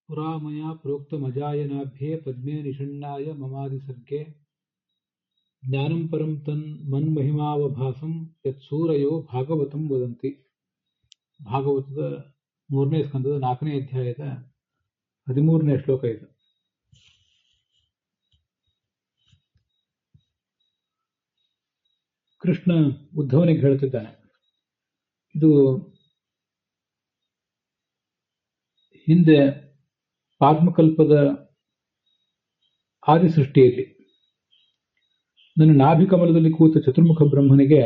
पुरा मया प्रोक्तमजायनाभ्ये पद्मे निषण्णाय ममादिसर्गे ज्ञानं परं तन्मन्महिमावभासं यत्सूरयो ಭಾಗವತಂ ವದಂತಿ. ಭಾಗವತದ 3ನೇ ಸ್ಕಂದದ 4ನೇ ಅಧ್ಯಾಯದ 13ನೇ ಶ್ಲೋಕ ಇದು. ಕೃಷ್ಣ ಉದ್ಧವನಿಗೆ ಹೇಳುತ್ತಿದ್ದಾನೆ, ಇದು ಹಿಂದೆ ಪಾದ್ಮಕಲ್ಪದ ಆದಿ ಸೃಷ್ಟಿಯಲ್ಲಿ ನನ್ನ ನಾಭಿಕಮಲದಲ್ಲಿ ಕೂತ ಚತುರ್ಮುಖ ಬ್ರಹ್ಮನಿಗೆ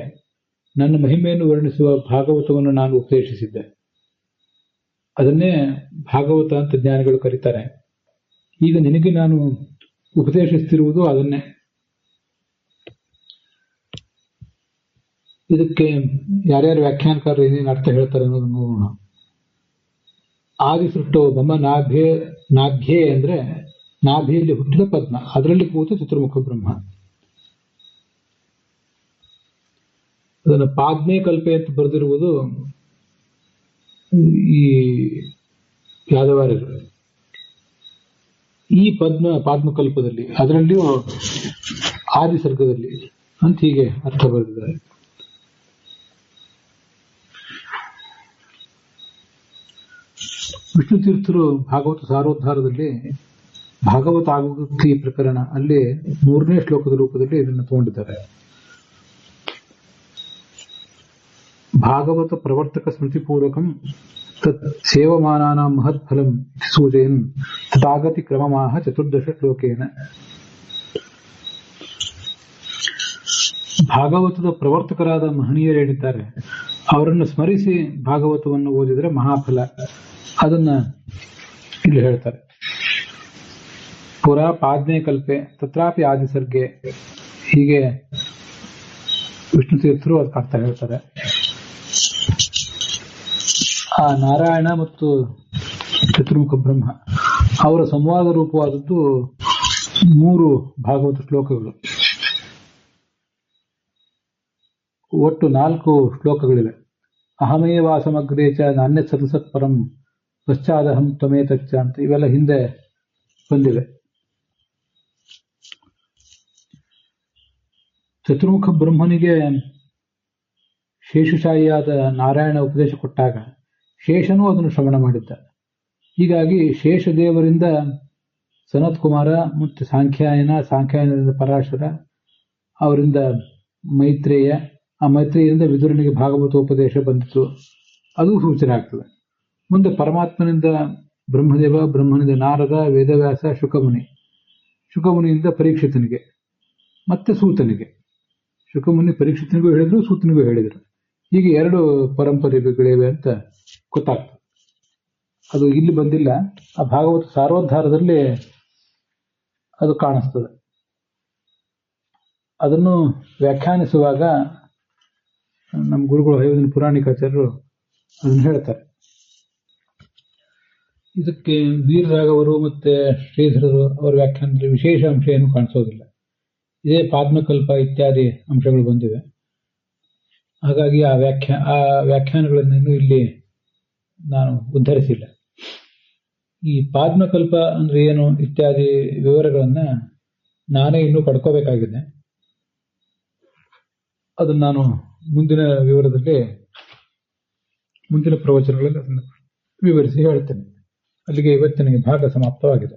ನನ್ನ ಮಹಿಮೆಯನ್ನು ವರ್ಣಿಸುವ ಭಾಗವತವನ್ನು ನಾನು ಉಪದೇಶಿಸಿದ್ದೆ. ಅದನ್ನೇ ಭಾಗವತ ಅಂತ ಜ್ಞಾನಿಗಳು ಕರೀತಾರೆ. ಈಗ ನಿನಗೆ ನಾನು ಉಪದೇಶಿಸುತ್ತಿರುವುದು ಅದನ್ನೇ. ಇದಕ್ಕೆ ಯಾರ್ಯಾರು ವ್ಯಾಖ್ಯಾನಕಾರರು ಏನೇನು ಅರ್ಥ ಹೇಳ್ತಾರೆ ಅನ್ನೋದನ್ನು ನೋಡೋಣ. ಆದಿ ಸೃಷ್ಟೋ ಮಮ ನಾಭ್ಯೆ ಅಂದ್ರೆ ನಾಭಿಯಲ್ಲಿ ಹುಟ್ಟಿದ ಪದ್ಮ, ಅದರಲ್ಲಿ ಕೂತ ಚತುರ್ಮುಖ ಬ್ರಹ್ಮ. ಅದನ್ನು ಪಾದ್ಮೇ ಕಲ್ಪೆ ಅಂತ ಬರೆದಿರುವುದು ಈ ಯಾದವಾರ್ಯರು. ಈ ಪಾದ್ಮಕಲ್ಪದಲ್ಲಿ ಅದರಲ್ಲಿಯೂ ಆದಿ ಸರ್ಗದಲ್ಲಿ ಅಂತ ಹೀಗೆ ಅರ್ಥ ಬರೆದಿದ್ದಾರೆ. ವಿಷ್ಣು ತೀರ್ಥರು ಭಾಗವತ ಸಾರೋದ್ಧಾರದಲ್ಲಿ ಭಾಗವತ ಆಗುತಿ ಪ್ರಕರಣ ಅಲ್ಲಿ 3ನೇ ಶ್ಲೋಕದ ರೂಪದಲ್ಲಿ ಇದನ್ನು ತಗೊಂಡಿದ್ದಾರೆ. ಭಾಗವತ ಪ್ರವರ್ತಕ ಸ್ಮೃತಿಪೂರ್ವಕಂ ತತ್ ಸೇವಮಾನಾನಾಂ ಮಹತ್ ಫಲಂ ಸೂಚಯನ್ ತಥಾಗತಿ ಕ್ರಮಮಾಹ 14 ಶ್ಲೋಕೇನ. ಭಾಗವತದ ಪ್ರವರ್ತಕರಾದ ಮಹನೀಯರೇನಿದ್ದಾರೆ ಅವರನ್ನು ಸ್ಮರಿಸಿ ಭಾಗವತವನ್ನು ಓದಿದರೆ ಮಹಾಫಲ. ಅದನ್ನ ಇಲ್ಲಿ ಹೇಳ್ತಾರೆ. ಪುರಾ ಪಾದ್ಮೇ ಕಲ್ಪೆ ತತ್ರಾಪಿ ಆದಿಸರ್ಗೆ, ಹೀಗೆ ವಿಷ್ಣು ತೀರ್ಥರು ಅದಕ್ಕೆ ಅರ್ಥ ಹೇಳ್ತಾರೆ. ಆ ನಾರಾಯಣ ಮತ್ತು ಚತುರ್ಮುಖ ಬ್ರಹ್ಮ ಅವರ ಸಂವಾದ ರೂಪವಾದದ್ದು 3 ಭಾಗವತ ಶ್ಲೋಕಗಳು. ಒಟ್ಟು 4 ಶ್ಲೋಕಗಳಿವೆ. ಅಹಮೇವಾ ಸಮಗ್ರೇ ಚ ನಾಣ್ಯ ಸದಸತ್ ಪರಂ ಪಶ್ಚಾದಹಂ ತ್ವಮೇತಚ್ಚ ಅಂತ ಇವೆಲ್ಲ ಹಿಂದೆ ಬಂದಿವೆ. ಚತುರ್ಮುಖ ಬ್ರಹ್ಮನಿಗೆ ಶೇಷಶಾಹಿಯಾದ ನಾರಾಯಣ ಉಪದೇಶ ಕೊಟ್ಟಾಗ ಶೇಷನೂ ಅದನ್ನು ಶ್ರವಣ ಮಾಡಿದ್ದ. ಹೀಗಾಗಿ ಶೇಷದೇವರಿಂದ ಸನತ್ ಕುಮಾರ ಮತ್ತು ಸಾಂಖ್ಯಾಯನದಿಂದ ಪರಾಶರ, ಅವರಿಂದ ಮೈತ್ರೇಯ, ಆ ಮೈತ್ರೇಯರಿಂದ ವಿದುರನಿಗೆ ಭಾಗವತೋಪದೇಶ ಬಂದಿತು. ಅದು ಸೂಚನೆ ಆಗ್ತದೆ. ಮುಂದೆ ಪರಮಾತ್ಮನಿಂದ ಬ್ರಹ್ಮದೇವ, ಬ್ರಹ್ಮನಿಂದ ನಾರದ, ವೇದವ್ಯಾಸ, ಶುಕಮುನಿಯಿಂದ ಪರೀಕ್ಷಿತನಿಗೆ, ಮತ್ತೆ ಸೂತನಿಗೆ. ಶುಕಮುನಿ ಪರೀಕ್ಷಿತನಿಗೂ ಹೇಳಿದ್ರು, ಸೂತನಿಗೂ ಹೇಳಿದರು. ಹೀಗೆ 2 ಪರಂಪರೆಗಳಿವೆ ಅಂತ ಗೊತ್ತಾಗ್ತದೆ. ಅದು ಇಲ್ಲಿ ಬಂದಿಲ್ಲ, ಆ ಭಾಗವತ ಸಾರೋದ್ಧಾರದಲ್ಲಿ ಅದು ಕಾಣಿಸ್ತದೆ. ಅದನ್ನು ವ್ಯಾಖ್ಯಾನಿಸುವಾಗ ನಮ್ಮ ಗುರುಗಳು ಹೈವದಿನ ಪುರಾಣಿಕಾಚಾರ್ಯರು ಅದನ್ನು ಹೇಳ್ತಾರೆ. ಇದಕ್ಕೆ ವೀರರಾಘವರು ಮತ್ತೆ ಶ್ರೀಧರರು ಅವರ ವ್ಯಾಖ್ಯಾನದಲ್ಲಿ ವಿಶೇಷ ಅಂಶ ಏನು ಕಾಣಿಸೋದಿಲ್ಲ. ಇದೇ ಪಾದ್ಮಕಲ್ಪ ಇತ್ಯಾದಿ ಅಂಶಗಳು ಬಂದಿವೆ. ಹಾಗಾಗಿ ಆ ವ್ಯಾಖ್ಯಾನಗಳನ್ನೇನು ಇಲ್ಲಿ ನಾನು ಉದ್ಧರಿಸಿಲ್ಲ. ಈ ಪಾದ್ಮಕಲ್ಪ ಅಂದ್ರೆ ಏನು ಇತ್ಯಾದಿ ವಿವರಗಳನ್ನ ನಾನೇ ಇನ್ನೂ ಪಡ್ಕೋಬೇಕಾಗಿದೆ. ಅದನ್ನು ನಾನು ಮುಂದಿನ ಪ್ರವಚನಗಳಲ್ಲಿ ಅದನ್ನು ವಿವರಿಸಿ ಹೇಳ್ತೇನೆ. ಅಲ್ಲಿಗೆ ಇವತ್ತಿನ ಭಾಗ ಸಮಾಪ್ತವಾಗಿದೆ.